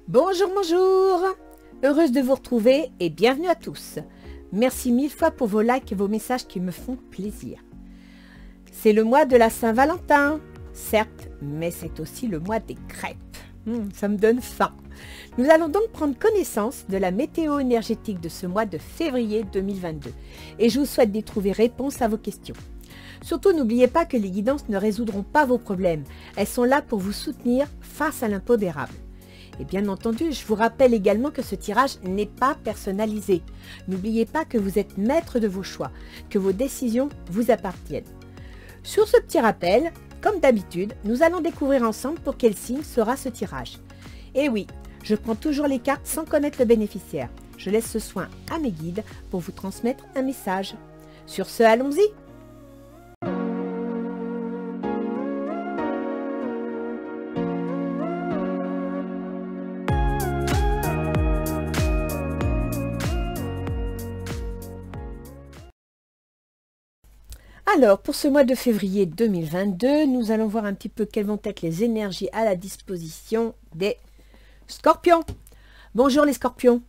Bonjour, bonjour! Heureuse de vous retrouver et bienvenue à tous. Merci mille fois pour vos likes et vos messages qui me font plaisir. C'est le mois de la Saint-Valentin, certes, mais c'est aussi le mois des crêpes. Ça me donne faim. Nous allons donc prendre connaissance de la météo énergétique de ce mois de février 2022 et je vous souhaite d'y trouver réponse à vos questions. Surtout, n'oubliez pas que les guidances ne résoudront pas vos problèmes. Elles sont là pour vous soutenir face à l'impondérable. Et bien entendu, je vous rappelle également que ce tirage n'est pas personnalisé. N'oubliez pas que vous êtes maître de vos choix, que vos décisions vous appartiennent. Sur ce petit rappel, comme d'habitude, nous allons découvrir ensemble pour quel signe sera ce tirage. Et oui, je prends toujours les cartes sans connaître le bénéficiaire. Je laisse ce soin à mes guides pour vous transmettre un message. Sur ce, allons-y! Alors, pour ce mois de février 2022, nous allons voir un petit peu quelles vont être les énergies à la disposition des Scorpions. Bonjour les Scorpions.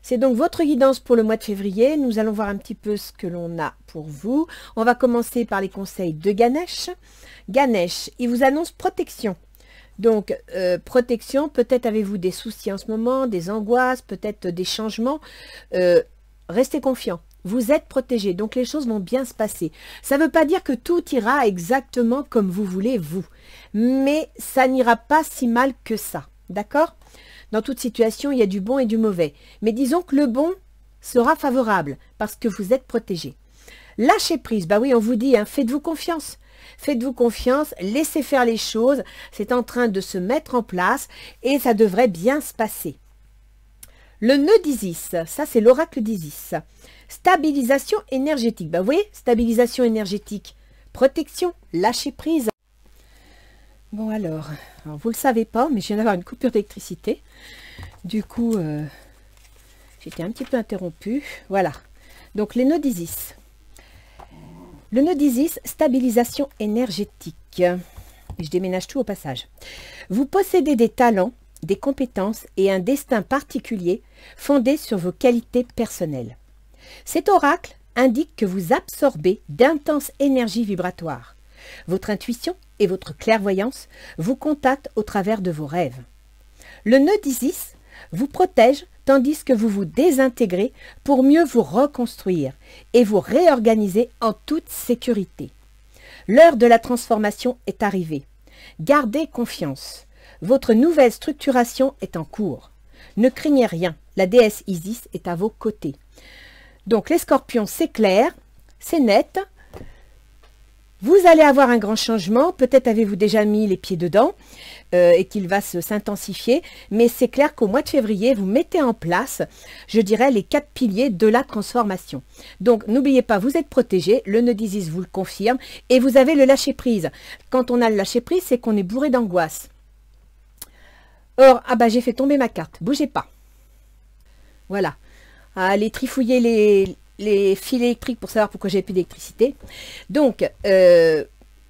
C'est donc votre guidance pour le mois de février. Nous allons voir un petit peu ce que l'on a pour vous. On va commencer par les conseils de Ganesh. Ganesh, il vous annonce protection. Donc, protection, peut-être avez-vous des soucis en ce moment, des angoisses, peut-être des changements. Restez confiants. Vous êtes protégé, donc les choses vont bien se passer. Ça ne veut pas dire que tout ira exactement comme vous voulez, vous. Mais ça n'ira pas si mal que ça, d'accord? Dans toute situation, il y a du bon et du mauvais. Mais disons que le bon sera favorable, parce que vous êtes protégé. Lâchez prise, bah oui, on vous dit, hein, faites-vous confiance. Faites-vous confiance, laissez faire les choses. C'est en train de se mettre en place et ça devrait bien se passer. Le nœud d'Isis, ça c'est l'oracle d'Isis. Stabilisation énergétique. Bah, vous voyez, stabilisation énergétique, protection, lâcher prise. Bon alors vous ne le savez pas, mais je viens d'avoir une coupure d'électricité. Du coup, j'étais un petit peu interrompue. Voilà. Donc les nœuds d'Isis. Le nœud d'Isis, stabilisation énergétique. Je déménage tout au passage. Vous possédez des talents, des compétences et un destin particulier fondé sur vos qualités personnelles. Cet oracle indique que vous absorbez d'intenses énergies vibratoires. Votre intuition et votre clairvoyance vous contactent au travers de vos rêves. Le nœud d'Isis vous protège tandis que vous vous désintégrez pour mieux vous reconstruire et vous réorganiser en toute sécurité. L'heure de la transformation est arrivée. Gardez confiance. Votre nouvelle structuration est en cours. Ne craignez rien, la déesse Isis est à vos côtés. Donc les Scorpions, c'est clair, c'est net. Vous allez avoir un grand changement, peut-être avez-vous déjà mis les pieds dedans et qu'il va s'intensifier, mais c'est clair qu'au mois de février, vous mettez en place, je dirais, les 4 piliers de la transformation. Donc n'oubliez pas, vous êtes protégé, le nœud d'Isis vous le confirme, et vous avez le lâcher-prise. Quand on a le lâcher-prise, c'est qu'on est bourré d'angoisse. Or, ah bah j'ai fait tomber ma carte, bougez pas. Voilà. Allez trifouiller les fils électriques pour savoir pourquoi j'ai plus d'électricité. Donc,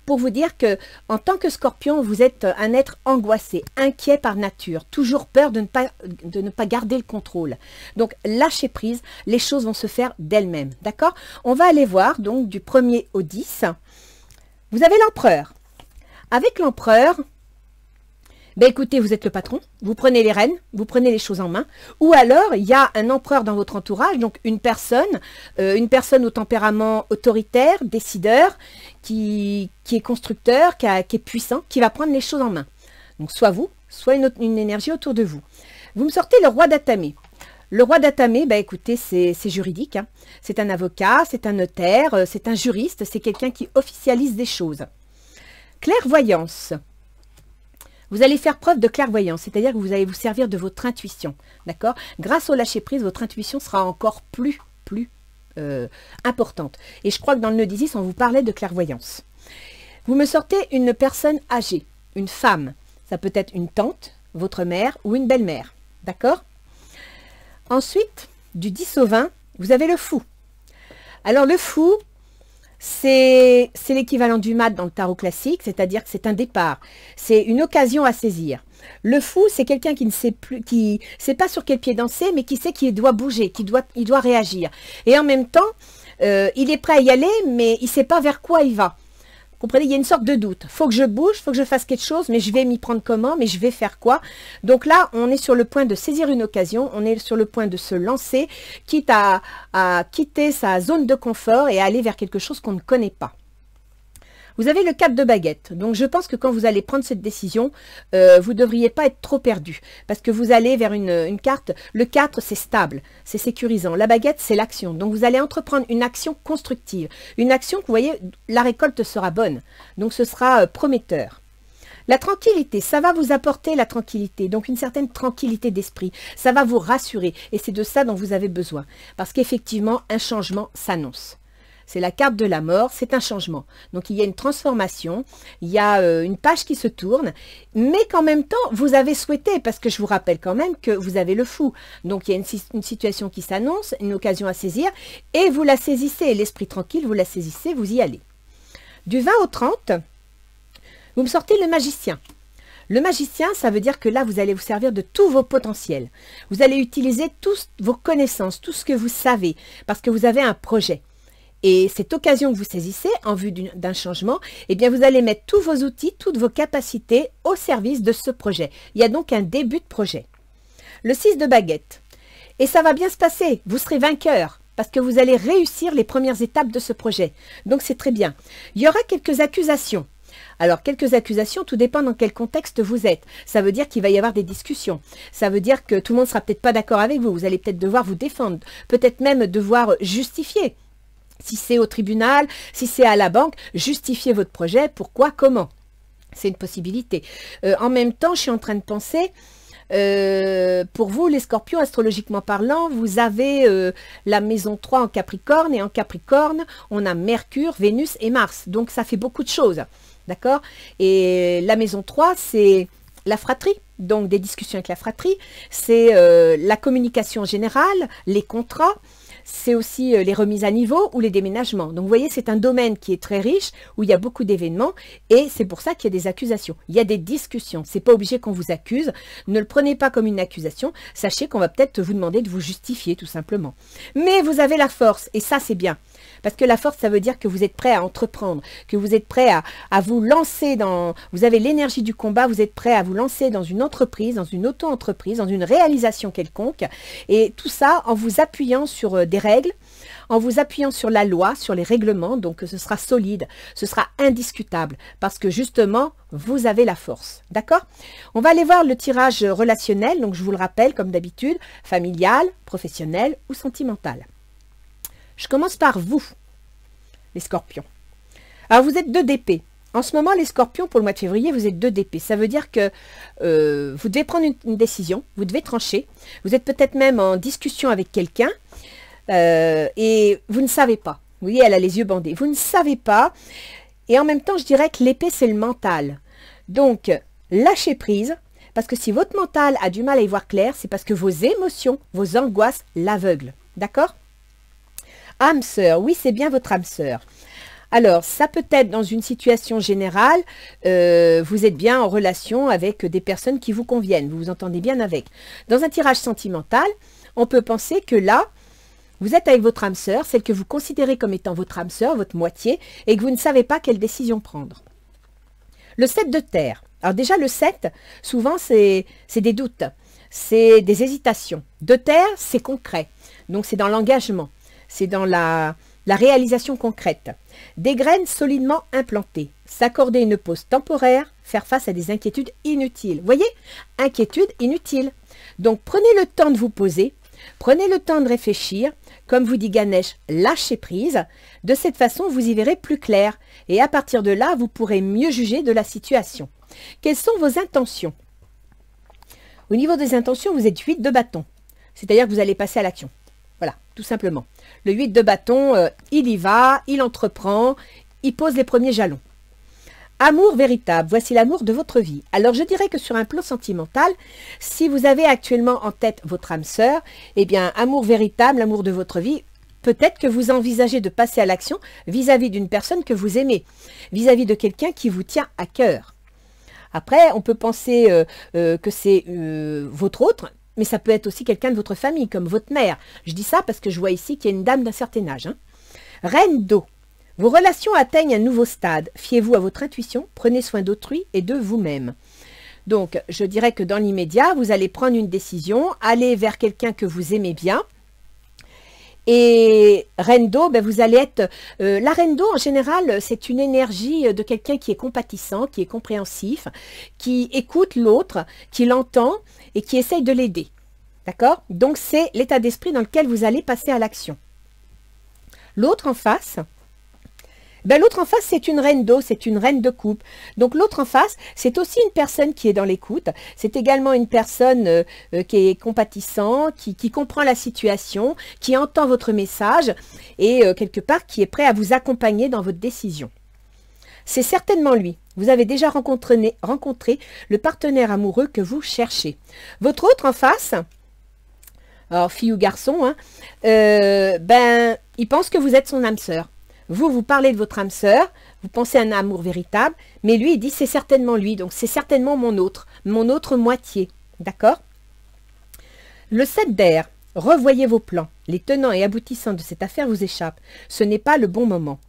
pour vous dire que en tant que Scorpion, vous êtes un être angoissé, inquiet par nature, toujours peur de ne pas garder le contrôle. Donc, lâchez prise, les choses vont se faire d'elles-mêmes, d'accord? On va aller voir, donc, du 1er au 10. Vous avez l'empereur. Avec l'empereur, ben écoutez, vous êtes le patron, vous prenez les rênes, vous prenez les choses en main, ou alors il y a un empereur dans votre entourage, donc une personne au tempérament autoritaire, décideur, qui est constructeur, qui est puissant, qui va prendre les choses en main. Donc soit vous, soit une énergie autour de vous. Vous me sortez le roi d'Atamé. Le roi d'Atamé, ben écoutez, c'est juridique, hein. C'est un avocat, c'est un notaire, c'est un juriste, c'est quelqu'un qui officialise des choses. Clairvoyance. Vous allez faire preuve de clairvoyance, c'est-à-dire que vous allez vous servir de votre intuition, d'accord? Grâce au lâcher-prise, votre intuition sera encore plus importante. Et je crois que dans le nœud d'Isis, on vous parlait de clairvoyance. Vous me sortez une personne âgée, une femme. Ça peut être une tante, votre mère ou une belle-mère, d'accord? Ensuite, du 10 au 20, vous avez le fou. Alors le fou, c'est l'équivalent du mat dans le tarot classique, c'est-à-dire que c'est un départ, c'est une occasion à saisir. Le fou, c'est quelqu'un qui ne sait plus, qui sait pas sur quel pied danser, mais qui sait qu'il doit bouger, il doit réagir. Et en même temps, il est prêt à y aller, mais il ne sait pas vers quoi il va. Vous comprenez, il y a une sorte de doute. Faut que je bouge, faut que je fasse quelque chose, mais je vais m'y prendre comment, mais je vais faire quoi? Donc là, on est sur le point de saisir une occasion, on est sur le point de se lancer, quitte à quitter sa zone de confort et à aller vers quelque chose qu'on ne connaît pas. Vous avez le 4 de baguette. Donc, je pense que quand vous allez prendre cette décision, vous ne devriez pas être trop perdu. Parce que vous allez vers une carte. Le 4, c'est stable, c'est sécurisant. La baguette, c'est l'action. Donc, vous allez entreprendre une action constructive. Une action que, vous voyez, la récolte sera bonne. Donc, ce sera prometteur. La tranquillité, ça va vous apporter la tranquillité. Donc, une certaine tranquillité d'esprit. Ça va vous rassurer. Et c'est de ça dont vous avez besoin. Parce qu'effectivement, un changement s'annonce. C'est la carte de la mort, c'est un changement. Donc, il y a une transformation, il y a une page qui se tourne, mais qu'en même temps, vous avez souhaité, parce que je vous rappelle quand même que vous avez le fou. Donc, il y a une situation qui s'annonce, une occasion à saisir, et vous la saisissez. L'esprit tranquille, vous la saisissez, vous y allez. Du 20 au 30, vous me sortez le magicien. Le magicien, ça veut dire que là, vous allez vous servir de tous vos potentiels. Vous allez utiliser toutes vos connaissances, tout ce que vous savez, parce que vous avez un projet. Et cette occasion que vous saisissez en vue d'un changement, eh bien vous allez mettre tous vos outils, toutes vos capacités au service de ce projet. Il y a donc un début de projet. Le 6 de baguette. Et ça va bien se passer, vous serez vainqueur parce que vous allez réussir les premières étapes de ce projet. Donc c'est très bien. Il y aura quelques accusations. Alors, quelques accusations, tout dépend dans quel contexte vous êtes. Ça veut dire qu'il va y avoir des discussions. Ça veut dire que tout le monde ne sera peut-être pas d'accord avec vous. Vous allez peut-être devoir vous défendre, peut-être même devoir justifier. Si c'est au tribunal, si c'est à la banque, justifiez votre projet, pourquoi, comment. C'est une possibilité. En même temps, je suis en train de penser, pour vous, les scorpions, astrologiquement parlant, vous avez la maison 3 en Capricorne, et en Capricorne, on a Mercure, Vénus et Mars. Donc, ça fait beaucoup de choses, d'accord? Et la maison 3, c'est la fratrie, donc des discussions avec la fratrie, c'est la communication générale, les contrats, c'est aussi les remises à niveau ou les déménagements. Donc, vous voyez, c'est un domaine qui est très riche, où il y a beaucoup d'événements, et c'est pour ça qu'il y a des accusations. Il y a des discussions. C'est pas obligé qu'on vous accuse. Ne le prenez pas comme une accusation. Sachez qu'on va peut-être vous demander de vous justifier, tout simplement. Mais vous avez la force, et ça, c'est bien. Parce que la force, ça veut dire que vous êtes prêt à entreprendre, que vous êtes prêt à vous lancer dans... Vous avez l'énergie du combat, vous êtes prêt à vous lancer dans une entreprise, dans une auto-entreprise, dans une réalisation quelconque. Et tout ça en vous appuyant sur des règles, en vous appuyant sur la loi, sur les règlements. Donc, ce sera solide, ce sera indiscutable. Parce que justement, vous avez la force. D'accord? On va aller voir le tirage relationnel. Donc, je vous le rappelle, comme d'habitude, familial, professionnel ou sentimental. Je commence par vous, les scorpions. Alors, vous êtes 2 d'épée. En ce moment, les scorpions, pour le mois de février, vous êtes 2 d'épée. Ça veut dire que vous devez prendre une décision, vous devez trancher. Vous êtes peut-être même en discussion avec quelqu'un et vous ne savez pas. Vous voyez, elle a les yeux bandés. Vous ne savez pas. Et en même temps, je dirais que l'épée, c'est le mental. Donc, lâchez prise. Parce que si votre mental a du mal à y voir clair, c'est parce que vos émotions, vos angoisses l'aveuglent. D'accord ? Âme sœur, oui, c'est bien votre âme sœur. Alors, ça peut être dans une situation générale, vous êtes bien en relation avec des personnes qui vous conviennent, vous vous entendez bien avec. Dans un tirage sentimental, on peut penser que là, vous êtes avec votre âme sœur, celle que vous considérez comme étant votre âme sœur, votre moitié, et que vous ne savez pas quelle décision prendre. Le 7 de terre. Alors déjà, le 7, souvent, c'est des doutes, c'est des hésitations. De terre, c'est concret, donc c'est dans l'engagement. C'est dans la réalisation concrète. Des graines solidement implantées. S'accorder une pause temporaire. Faire face à des inquiétudes inutiles. Vous voyez? Inquiétudes inutiles. Donc, prenez le temps de vous poser. Prenez le temps de réfléchir. Comme vous dit Ganesh, lâchez prise. De cette façon, vous y verrez plus clair. Et à partir de là, vous pourrez mieux juger de la situation. Quelles sont vos intentions? Au niveau des intentions, vous êtes 8 de bâton. C'est-à-dire que vous allez passer à l'action. Voilà, tout simplement. Le 8 de bâton, il y va, il entreprend, il pose les premiers jalons. Amour véritable, voici l'amour de votre vie. Alors je dirais que sur un plan sentimental, si vous avez actuellement en tête votre âme sœur, eh bien amour véritable, l'amour de votre vie, peut-être que vous envisagez de passer à l'action vis-à-vis d'une personne que vous aimez, vis-à-vis de quelqu'un qui vous tient à cœur. Après, on peut penser que c'est votre autre, mais ça peut être aussi quelqu'un de votre famille, comme votre mère. Je dis ça parce que je vois ici qu'il y a une dame d'un certain âge. Hein. Reine d'eau. Vos relations atteignent un nouveau stade. Fiez-vous à votre intuition, prenez soin d'autrui et de vous-même. Donc, je dirais que dans l'immédiat, vous allez prendre une décision, aller vers quelqu'un que vous aimez bien. Et reine d'eau, ben vous allez être... la reine d'eau, en général, c'est une énergie de quelqu'un qui est compatissant, qui est compréhensif, qui écoute l'autre, qui l'entend et qui essaye de l'aider. D'accord? Donc, c'est l'état d'esprit dans lequel vous allez passer à l'action. L'autre en face... Ben, l'autre en face, c'est une reine d'eau, c'est une reine de coupe. Donc l'autre en face, c'est aussi une personne qui est dans l'écoute. C'est également une personne qui est compatissant, qui comprend la situation, qui entend votre message et quelque part qui est prêt à vous accompagner dans votre décision. C'est certainement lui. Vous avez déjà rencontré le partenaire amoureux que vous cherchez. Votre autre en face... Alors, fille ou garçon, hein, ben, il pense que vous êtes son âme sœur. Vous parlez de votre âme sœur, vous pensez à un amour véritable, mais lui, il dit c'est certainement lui, donc c'est certainement mon autre moitié, d'accord? Le 7 d'air, revoyez vos plans. Les tenants et aboutissants de cette affaire vous échappent. Ce n'est pas le bon moment.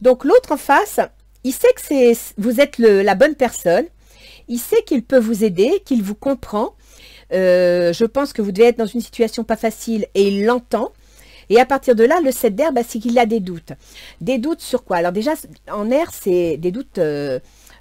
Donc l'autre en face, il sait que vous êtes la bonne personne, il sait qu'il peut vous aider, qu'il vous comprend. Je pense que vous devez être dans une situation pas facile et il l'entend. Et à partir de là, le 7 d'air, bah, c'est qu'il a des doutes. Des doutes sur quoi? Alors déjà, en air, c'est des doutes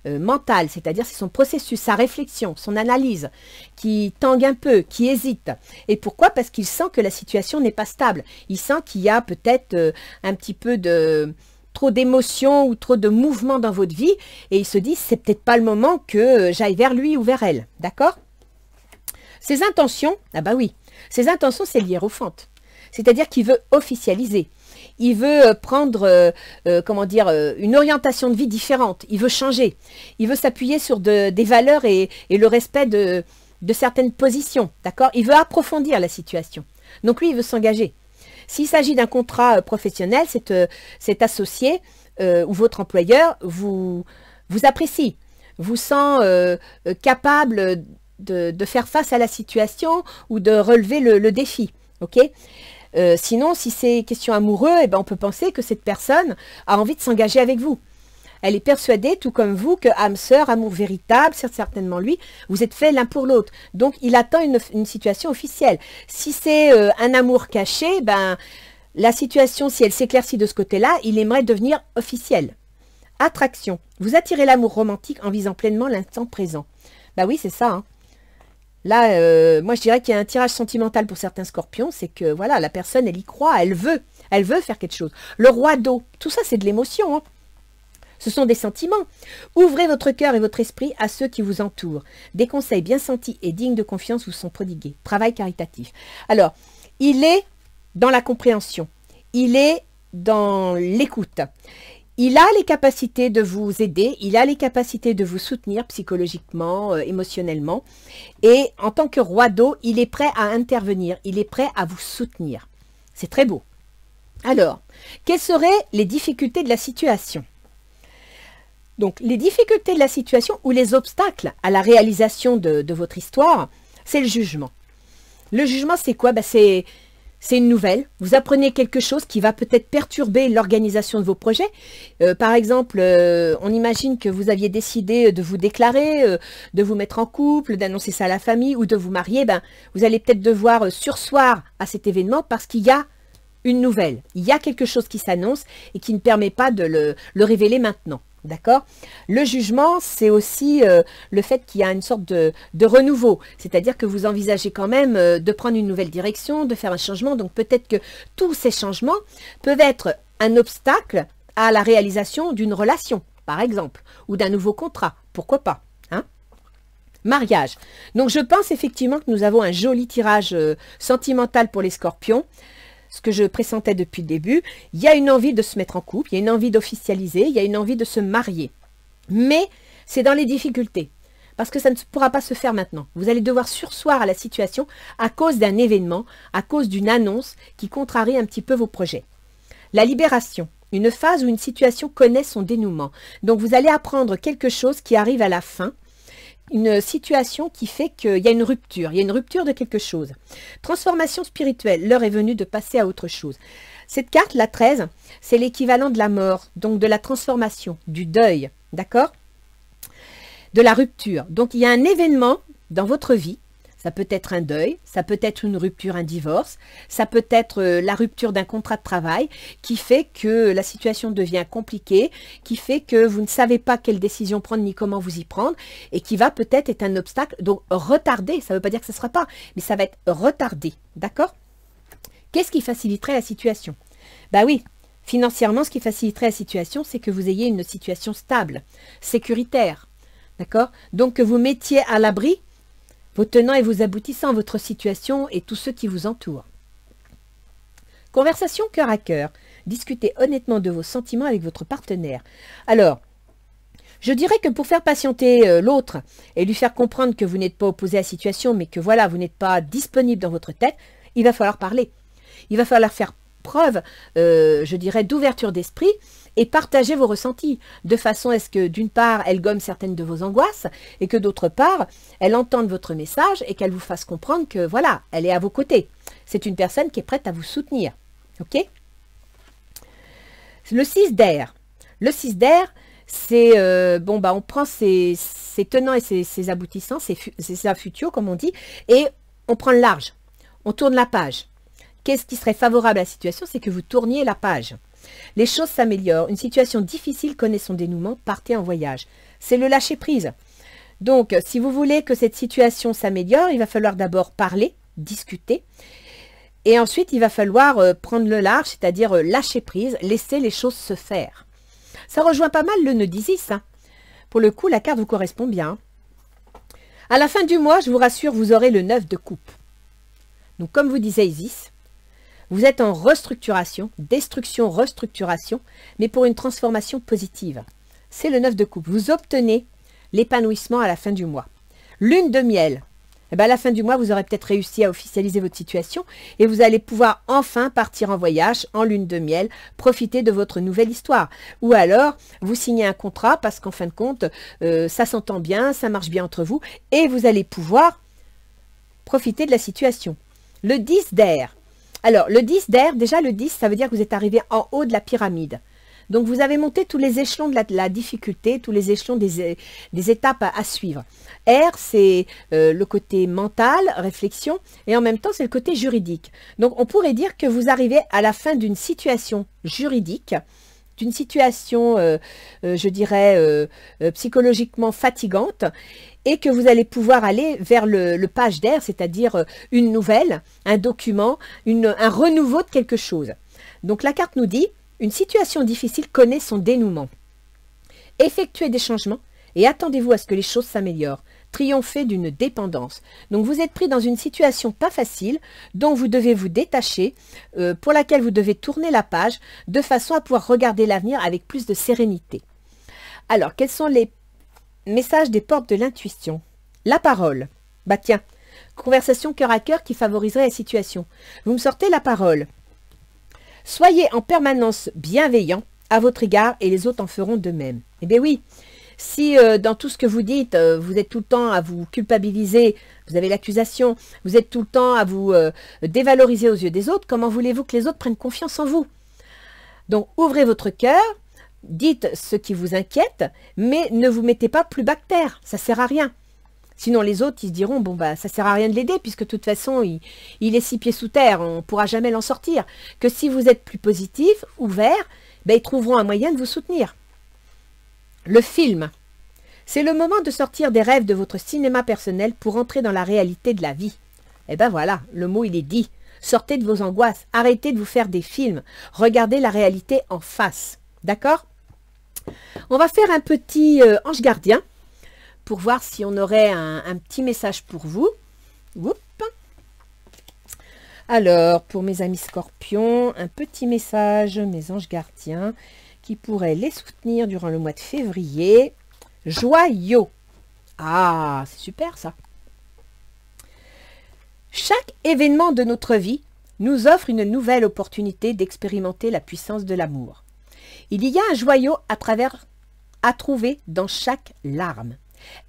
mentaux, c'est-à-dire c'est son processus, sa réflexion, son analyse, qui tangue un peu, qui hésite. Et pourquoi? Parce qu'il sent que la situation n'est pas stable. Il sent qu'il y a peut-être un petit peu de... trop d'émotions ou trop de mouvements dans votre vie. Et il se dit, c'est peut-être pas le moment que j'aille vers lui ou vers elle. D'accord? Ses intentions, ah bah oui, ses intentions, c'est l'hiérophante. C'est-à-dire qu'il veut officialiser. Il veut prendre, comment dire, une orientation de vie différente. Il veut changer. Il veut s'appuyer sur des valeurs et le respect de certaines positions. D'accord? Il veut approfondir la situation. Donc lui, il veut s'engager. S'il s'agit d'un contrat professionnel, cet associé ou votre employeur vous apprécie, vous sent capable de faire face à la situation ou de relever le défi. Ok? Sinon, si c'est question amoureuse, eh ben, on peut penser que cette personne a envie de s'engager avec vous. Elle est persuadée, tout comme vous, que âme sœur, amour véritable, c'est certainement lui, vous êtes faits l'un pour l'autre. Donc, il attend une situation officielle. Si c'est un amour caché, ben, la situation, si elle s'éclaircit de ce côté-là, il aimerait devenir officiel. Attraction. Vous attirez l'amour romantique en visant pleinement l'instant présent. Ben oui, c'est ça, hein. Là, moi, je dirais qu'il y a un tirage sentimental pour certains scorpions, c'est que, voilà, la personne, elle y croit, elle veut faire quelque chose. Le roi d'eau, tout ça, c'est de l'émotion, hein. Ce sont des sentiments. Ouvrez votre cœur et votre esprit à ceux qui vous entourent. Des conseils bien sentis et dignes de confiance vous sont prodigués. Travail caritatif. Alors, il est dans la compréhension. Il est dans l'écoute. Il a les capacités de vous aider, il a les capacités de vous soutenir psychologiquement, émotionnellement. Et en tant que roi d'eau, il est prêt à intervenir, il est prêt à vous soutenir. C'est très beau. Alors, quelles seraient les difficultés de la situation? Donc, les difficultés de la situation ou les obstacles à la réalisation de votre histoire, c'est le jugement. Le jugement, c'est quoi? Ben, c'est une nouvelle, vous apprenez quelque chose qui va peut-être perturber l'organisation de vos projets. Par exemple, on imagine que vous aviez décidé de vous déclarer, de vous mettre en couple, d'annoncer ça à la famille ou de vous marier. Ben, vous allez peut-être devoir surseoir à cet événement parce qu'il y a une nouvelle. Il y a quelque chose qui s'annonce et qui ne permet pas de le révéler maintenant. D'accord? Le jugement, c'est aussi le fait qu'il y a une sorte de renouveau. C'est-à-dire que vous envisagez quand même de prendre une nouvelle direction, de faire un changement. Donc peut-être que tous ces changements peuvent être un obstacle à la réalisation d'une relation, par exemple, ou d'un nouveau contrat. Pourquoi pas? Hein? Mariage. Donc je pense effectivement que nous avons un joli tirage sentimental pour les scorpions. Ce que je pressentais depuis le début, il y a une envie de se mettre en couple, il y a une envie d'officialiser, il y a une envie de se marier. Mais c'est dans les difficultés. parce que ça ne pourra pas se faire maintenant. Vous allez devoir surseoir à la situation à cause d'un événement, à cause d'une annonce qui contrarie un petit peu vos projets. La libération, une phase où une situation connaît son dénouement. Donc vous allez apprendre quelque chose qui arrive à la fin, une situation qui fait qu'il y a une rupture, il y a une rupture de quelque chose. Transformation spirituelle, l'heure est venue de passer à autre chose. Cette carte, la 13, c'est l'équivalent de la mort, donc de la transformation, du deuil, d'accord? De la rupture. Donc il y a un événement dans votre vie, ça peut être un deuil, ça peut être une rupture, un divorce, ça peut être la rupture d'un contrat de travail qui fait que la situation devient compliquée, qui fait que vous ne savez pas quelle décision prendre ni comment vous y prendre et qui va peut-être être un obstacle, donc retardé, ça ne veut pas dire que ce ne sera pas, mais ça va être retardé, d'accord? Qu'est-ce qui faciliterait la situation? Ben oui, financièrement, ce qui faciliterait la situation, c'est que vous ayez une situation stable, sécuritaire, d'accord? Donc que vous mettiez à l'abri vos tenants et vos aboutissants, votre situation et tous ceux qui vous entourent. Conversation cœur à cœur. Discutez honnêtement de vos sentiments avec votre partenaire. Alors, je dirais que pour faire patienter l'autre et lui faire comprendre que vous n'êtes pas opposé à la situation, mais que voilà, vous n'êtes pas disponible dans votre tête, il va falloir parler. Il va falloir faire preuve, je dirais, d'ouverture d'esprit et partager vos ressentis, de façon à ce que d'une part, elle gomme certaines de vos angoisses et que d'autre part, elle entende votre message et qu'elle vous fasse comprendre que voilà, elle est à vos côtés. C'est une personne qui est prête à vous soutenir. Ok? Le 6 d'air. Le 6 d'air, c'est, on prend ses tenants et ses aboutissants, ses affutiaux, comme on dit, et on prend le large. On tourne la page. Qu'est-ce qui serait favorable à la situation? C'est que vous tourniez la page. Les choses s'améliorent. Une situation difficile connaît son dénouement. Partez en voyage. C'est le lâcher-prise. Donc, si vous voulez que cette situation s'améliore, il va falloir d'abord parler, discuter. Et ensuite, il va falloir prendre le large, c'est-à-dire lâcher prise, laisser les choses se faire. Ça rejoint pas mal le nœud d'Isis. Hein. Pour le coup, la carte vous correspond bien. À la fin du mois, je vous rassure, vous aurez le 9 de coupe. Donc, comme vous disait Isis, vous êtes en restructuration, destruction, restructuration, mais pour une transformation positive. C'est le 9 de coupe. Vous obtenez l'épanouissement à la fin du mois. Lune de miel. Eh bien, à la fin du mois, vous aurez peut-être réussi à officialiser votre situation et vous allez pouvoir enfin partir en voyage en lune de miel, profiter de votre nouvelle histoire. Ou alors, vous signez un contrat parce qu'en fin de compte, ça s'entend bien, ça marche bien entre vous et vous allez pouvoir profiter de la situation. Le 10 d'air. Alors, le 10 d'air, déjà le 10, ça veut dire que vous êtes arrivé en haut de la pyramide. Donc, vous avez monté tous les échelons de la difficulté, tous les échelons des étapes à suivre. R, c'est le côté mental, réflexion, et en même temps, c'est le côté juridique. Donc, on pourrait dire que vous arrivez à la fin d'une situation juridique, d'une situation, je dirais, psychologiquement fatigante, et que vous allez pouvoir aller vers le page d'air, c'est-à-dire une nouvelle, un document, un renouveau de quelque chose. Donc, la carte nous dit, une situation difficile connaît son dénouement. Effectuez des changements et attendez-vous à ce que les choses s'améliorent. Triomphez d'une dépendance. Donc vous êtes pris dans une situation pas facile dont vous devez vous détacher, pour laquelle vous devez tourner la page de façon à pouvoir regarder l'avenir avec plus de sérénité. Alors, quels sont les messages des portes de l'intuition? La parole. Bah tiens, conversation cœur à cœur qui favoriserait la situation. Vous me sortez la parole. Soyez en permanence bienveillant à votre égard et les autres en feront de même. Eh bien oui, si dans tout ce que vous dites, vous êtes tout le temps à vous culpabiliser, vous avez l'accusation, vous êtes tout le temps à vous dévaloriser aux yeux des autres, comment voulez-vous que les autres prennent confiance en vous? Donc ouvrez votre cœur, dites ce qui vous inquiète, mais ne vous mettez pas plus bas que terre, ça ne sert à rien. Sinon, les autres, ils se diront, bon, bah, ça ne sert à rien de l'aider, puisque de toute façon, il est 6 pieds sous terre, on ne pourra jamais l'en sortir. Que si vous êtes plus positif, ouvert, ben, ils trouveront un moyen de vous soutenir. Le film. C'est le moment de sortir des rêves de votre cinéma personnel pour entrer dans la réalité de la vie. Eh ben voilà, le mot, il est dit. Sortez de vos angoisses, arrêtez de vous faire des films, regardez la réalité en face. D'accord? On va faire un petit ange gardien, pour voir si on aurait un petit message pour vous. Oups. Alors, pour mes amis scorpions, un petit message, mes anges gardiens, qui pourraient les soutenir durant le mois de février. Joyau. Ah, c'est super ça. Chaque événement de notre vie nous offre une nouvelle opportunité d'expérimenter la puissance de l'amour. Il y a un joyau à trouver dans chaque larme.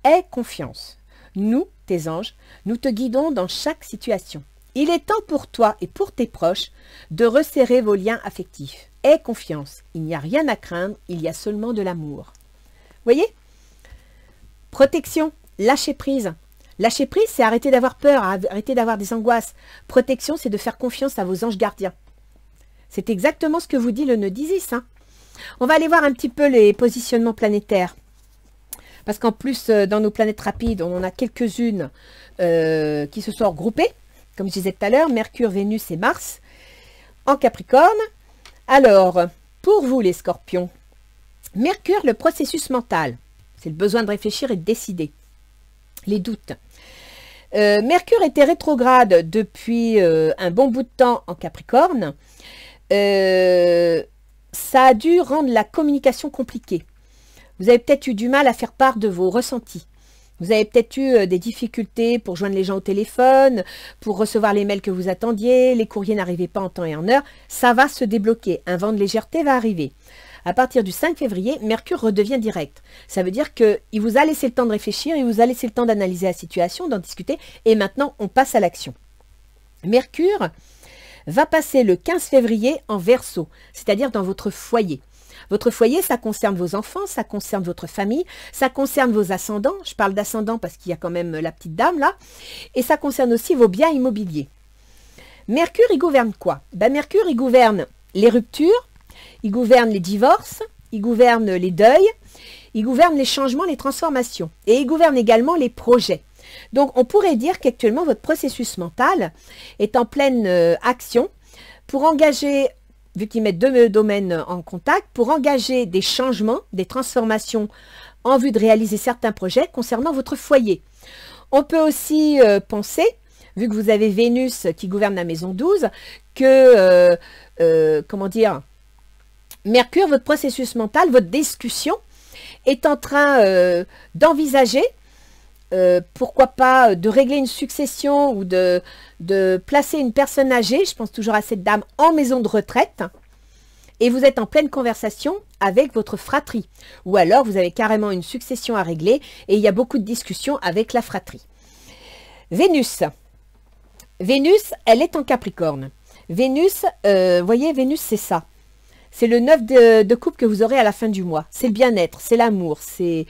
Aie confiance. Nous, tes anges, nous te guidons dans chaque situation. Il est temps pour toi et pour tes proches de resserrer vos liens affectifs. Aie confiance. Il n'y a rien à craindre, il y a seulement de l'amour. Voyez? Protection, lâcher prise. Lâcher prise, c'est arrêter d'avoir peur, arrêter d'avoir des angoisses. Protection, c'est de faire confiance à vos anges gardiens. C'est exactement ce que vous dit le nœud d'Isis. Hein. On va aller voir un petit peu les positionnements planétaires. Parce qu'en plus, dans nos planètes rapides, on en a quelques-unes qui se sont regroupées. Comme je disais tout à l'heure, Mercure, Vénus et Mars en Capricorne. Alors, pour vous les scorpions, Mercure, le processus mental. C'est le besoin de réfléchir et de décider. Les doutes. Mercure était rétrograde depuis un bon bout de temps en Capricorne. Ça a dû rendre la communication compliquée. Vous avez peut-être eu du mal à faire part de vos ressentis. Vous avez peut-être eu des difficultés pour joindre les gens au téléphone, pour recevoir les mails que vous attendiez, les courriers n'arrivaient pas en temps et en heure. Ça va se débloquer. Un vent de légèreté va arriver. À partir du 5 février, Mercure redevient direct. Ça veut dire qu'il vous a laissé le temps de réfléchir, il vous a laissé le temps d'analyser la situation, d'en discuter, et maintenant on passe à l'action. Mercure va passer le 15 février en Verseau, c'est-à-dire dans votre foyer. Votre foyer, ça concerne vos enfants, ça concerne votre famille, ça concerne vos ascendants. Je parle d'ascendants parce qu'il y a quand même la petite dame là. Et ça concerne aussi vos biens immobiliers. Mercure, il gouverne quoi? Mercure, il gouverne les ruptures, il gouverne les divorces, il gouverne les deuils, il gouverne les changements, les transformations. Et il gouverne également les projets. Donc, on pourrait dire qu'actuellement, votre processus mental est en pleine action pour engager, vu qu'ils mettent deux domaines en contact, pour engager des changements, des transformations en vue de réaliser certains projets concernant votre foyer. On peut aussi penser, vu que vous avez Vénus qui gouverne la maison 12, que, comment dire, Mercure, votre processus mental, votre discussion, est en train d'envisager, pourquoi pas, de régler une succession ou de placer une personne âgée, je pense toujours à cette dame, en maison de retraite, et vous êtes en pleine conversation avec votre fratrie. Ou alors, vous avez carrément une succession à régler, et il y a beaucoup de discussions avec la fratrie. Vénus. Vénus, elle est en Capricorne. Vénus, voyez, Vénus, c'est ça. C'est le 9 de coupe que vous aurez à la fin du mois. C'est le bien-être, c'est l'amour, c'est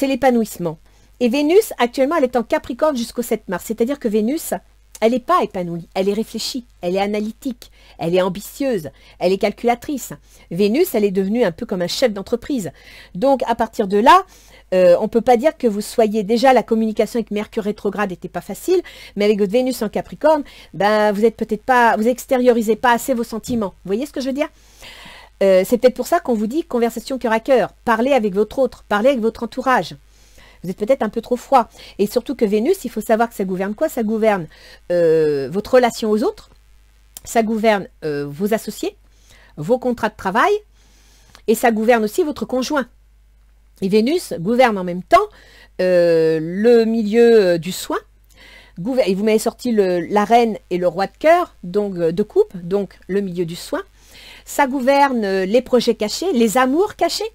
l'épanouissement. Et Vénus, actuellement, elle est en Capricorne jusqu'au 7 mars. C'est-à-dire que Vénus, elle n'est pas épanouie, elle est réfléchie, elle est analytique, elle est ambitieuse, elle est calculatrice. Vénus, elle est devenue un peu comme un chef d'entreprise. Donc, à partir de là, on ne peut pas dire que vous soyez déjà, la communication avec Mercure rétrograde n'était pas facile, mais avec votre Vénus en Capricorne, vous êtes peut-être pas, vous extériorisez pas assez vos sentiments. Vous voyez ce que je veux dire? C'est peut-être pour ça qu'on vous dit conversation cœur à cœur. Parlez avec votre autre, parlez avec votre entourage. Vous êtes peut-être un peu trop froid. Et surtout que Vénus, il faut savoir que ça gouverne quoi? Ça gouverne votre relation aux autres, ça gouverne vos associés, vos contrats de travail, et ça gouverne aussi votre conjoint. Et Vénus gouverne en même temps le milieu du soin. Et vous m'avez sorti la reine et le roi de cœur, donc de coupe, donc le milieu du soin. Ça gouverne les projets cachés, les amours cachés.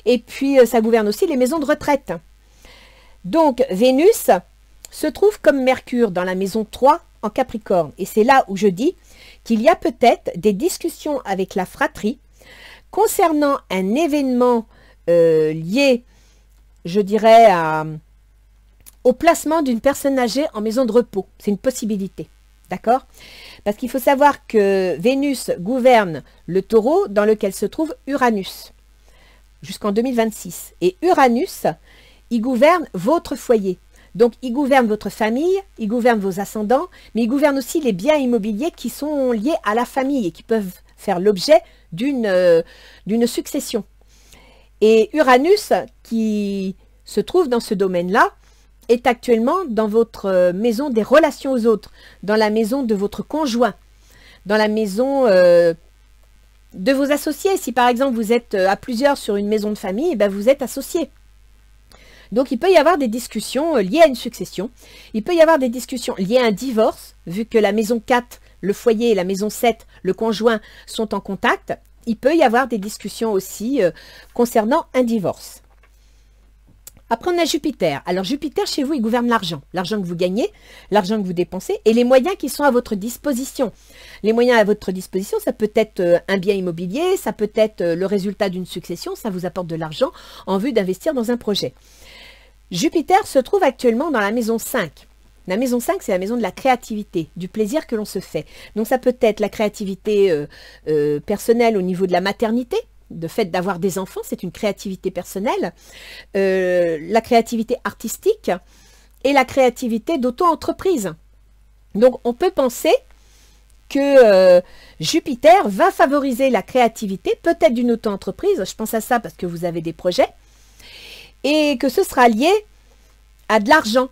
Et puis, ça gouverne aussi les maisons de retraite. Donc, Vénus se trouve comme Mercure dans la maison 3 en Capricorne. Et c'est là où je dis qu'il y a peut-être des discussions avec la fratrie concernant un événement lié, je dirais, au placement d'une personne âgée en maison de repos. C'est une possibilité. D'accord? Parce qu'il faut savoir que Vénus gouverne le taureau dans lequel se trouve Uranus jusqu'en 2026. Et Uranus, il gouverne votre foyer. Donc, il gouverne votre famille, il gouverne vos ascendants, mais il gouverne aussi les biens immobiliers qui sont liés à la famille et qui peuvent faire l'objet d'une succession. Et Uranus, qui se trouve dans ce domaine-là, est actuellement dans votre maison des relations aux autres, dans la maison de votre conjoint, dans la maison de vos associés. Si par exemple vous êtes à plusieurs sur une maison de famille, vous êtes associés. Donc, il peut y avoir des discussions liées à une succession. Il peut y avoir des discussions liées à un divorce, vu que la maison 4, le foyer, et la maison 7, le conjoint, sont en contact. Il peut y avoir des discussions aussi concernant un divorce. Après, on a Jupiter. Alors, Jupiter, chez vous, il gouverne l'argent. L'argent que vous gagnez, l'argent que vous dépensez et les moyens qui sont à votre disposition. Les moyens à votre disposition, ça peut être un bien immobilier, ça peut être le résultat d'une succession, ça vous apporte de l'argent en vue d'investir dans un projet. Jupiter se trouve actuellement dans la maison 5. La maison 5, c'est la maison de la créativité, du plaisir que l'on se fait. Donc, ça peut être la créativité personnelle au niveau de la maternité, de fait d'avoir des enfants, c'est une créativité personnelle, la créativité artistique et la créativité d'auto-entreprise. Donc, on peut penser que Jupiter va favoriser la créativité, peut-être d'une auto-entreprise, je pense à ça parce que vous avez des projets, et que ce sera lié à de l'argent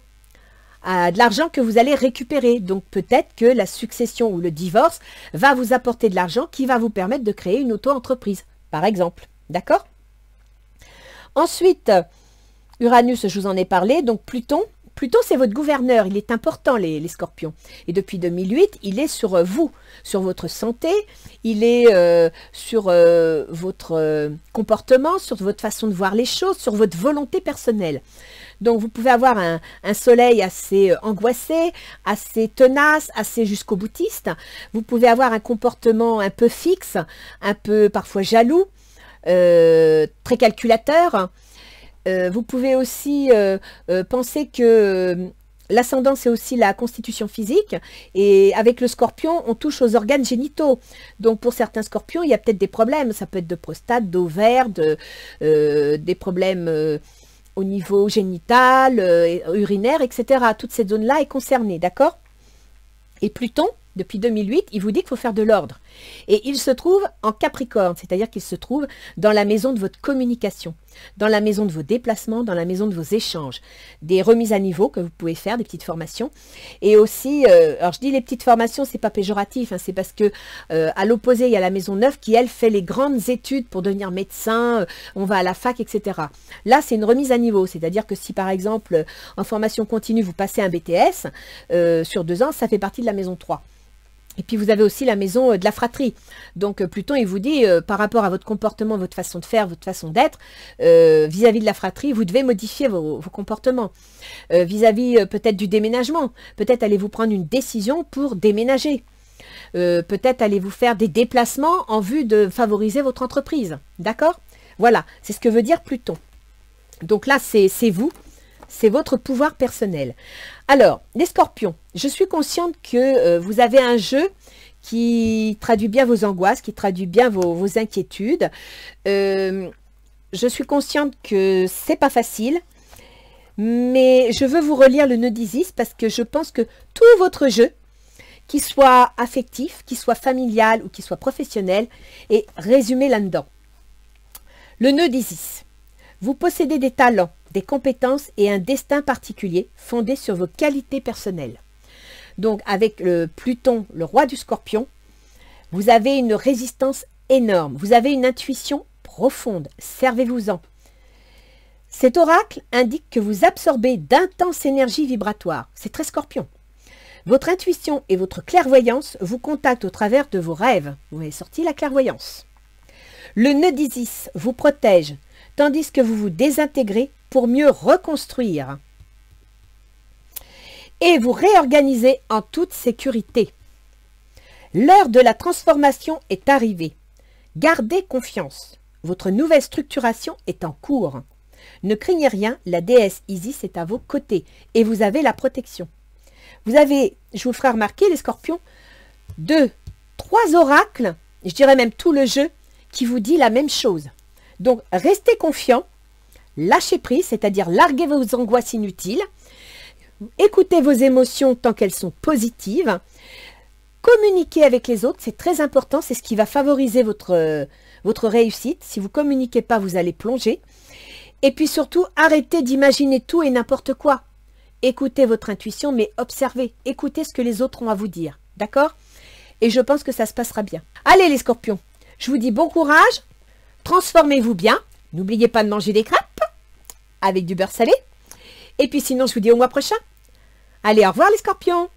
que vous allez récupérer. Donc peut-être que la succession ou le divorce va vous apporter de l'argent qui va vous permettre de créer une auto-entreprise, par exemple. D'accord? Ensuite, Uranus, je vous en ai parlé, donc Pluton. Pluton, c'est votre gouverneur, il est important, les scorpions. Et depuis 2008, il est sur vous, sur votre santé, il est sur votre comportement, sur votre façon de voir les choses, sur votre volonté personnelle. Donc, vous pouvez avoir un soleil assez angoissé, assez tenace, assez jusqu'au boutiste. Vous pouvez avoir un comportement un peu fixe, un peu parfois jaloux, très calculateur. Vous pouvez aussi penser que l'ascendant, c'est aussi la constitution physique. Et avec le scorpion, on touche aux organes génitaux. Donc, pour certains scorpions, il y a peut-être des problèmes. Ça peut être de prostate, d'ovaire, des problèmes au niveau génital, urinaire, etc. Toute cette zone-là est concernée, d'accord? Et Pluton, depuis 2008, il vous dit qu'il faut faire de l'ordre. Et il se trouve en Capricorne, c'est-à-dire qu'il se trouve dans la maison de votre communication, dans la maison de vos déplacements, dans la maison de vos échanges, des remises à niveau que vous pouvez faire, des petites formations. Et aussi, alors je dis les petites formations, c'est pas péjoratif, hein, c'est parce que à l'opposé, il y a la maison 9 qui, elle, fait les grandes études pour devenir médecin, on va à la fac, etc. Là, c'est une remise à niveau, c'est-à-dire que si, par exemple, en formation continue, vous passez un BTS, sur 2 ans, ça fait partie de la maison 3. Et puis, vous avez aussi la maison de la fratrie. Donc, Pluton, il vous dit, par rapport à votre comportement, votre façon de faire, votre façon d'être, vis-à-vis de la fratrie, vous devez modifier vos comportements. Vis-à-vis peut-être du déménagement. Peut-être allez-vous prendre une décision pour déménager. Peut-être allez-vous faire des déplacements en vue de favoriser votre entreprise. D'accord? Voilà, c'est ce que veut dire Pluton. Donc là, c'est vous. C'est votre pouvoir personnel. Alors, les scorpions, je suis consciente que vous avez un jeu qui traduit bien vos angoisses, qui traduit bien vos inquiétudes. Je suis consciente que c'est pas facile, mais je veux vous relire le nœud d'Isis parce que je pense que tout votre jeu, qu'il soit affectif, qu'il soit familial ou qu'il soit professionnel, est résumé là-dedans. Le nœud d'Isis. Vous possédez des talents, des compétences et un destin particulier fondé sur vos qualités personnelles. Donc, avec le Pluton, le roi du Scorpion, vous avez une résistance énorme. Vous avez une intuition profonde. Servez-vous-en. Cet oracle indique que vous absorbez d'intenses énergies vibratoires. C'est très Scorpion. Votre intuition et votre clairvoyance vous contactent au travers de vos rêves. Vous avez sorti la clairvoyance. Le nœud d'Isis vous protège, tandis que vous vous désintégrez pour mieux reconstruire. Et vous réorganisez en toute sécurité. L'heure de la transformation est arrivée. Gardez confiance. Votre nouvelle structuration est en cours. Ne craignez rien, la déesse Isis est à vos côtés et vous avez la protection. Vous avez, je vous ferai remarquer les scorpions, 2, 3 oracles, je dirais même tout le jeu, qui vous dit la même chose. Donc, restez confiants, lâchez prise, c'est-à-dire larguez vos angoisses inutiles, écoutez vos émotions tant qu'elles sont positives, communiquez avec les autres, c'est très important, c'est ce qui va favoriser votre réussite. Si vous ne communiquez pas, vous allez plonger. Et puis surtout, arrêtez d'imaginer tout et n'importe quoi. Écoutez votre intuition, mais observez, écoutez ce que les autres ont à vous dire, d'accord? Et je pense que ça se passera bien. Allez les scorpions, je vous dis bon courage, transformez-vous bien, n'oubliez pas de manger des crêpes, avec du beurre salé. Et puis sinon, je vous dis au mois prochain. Allez, au revoir les scorpions!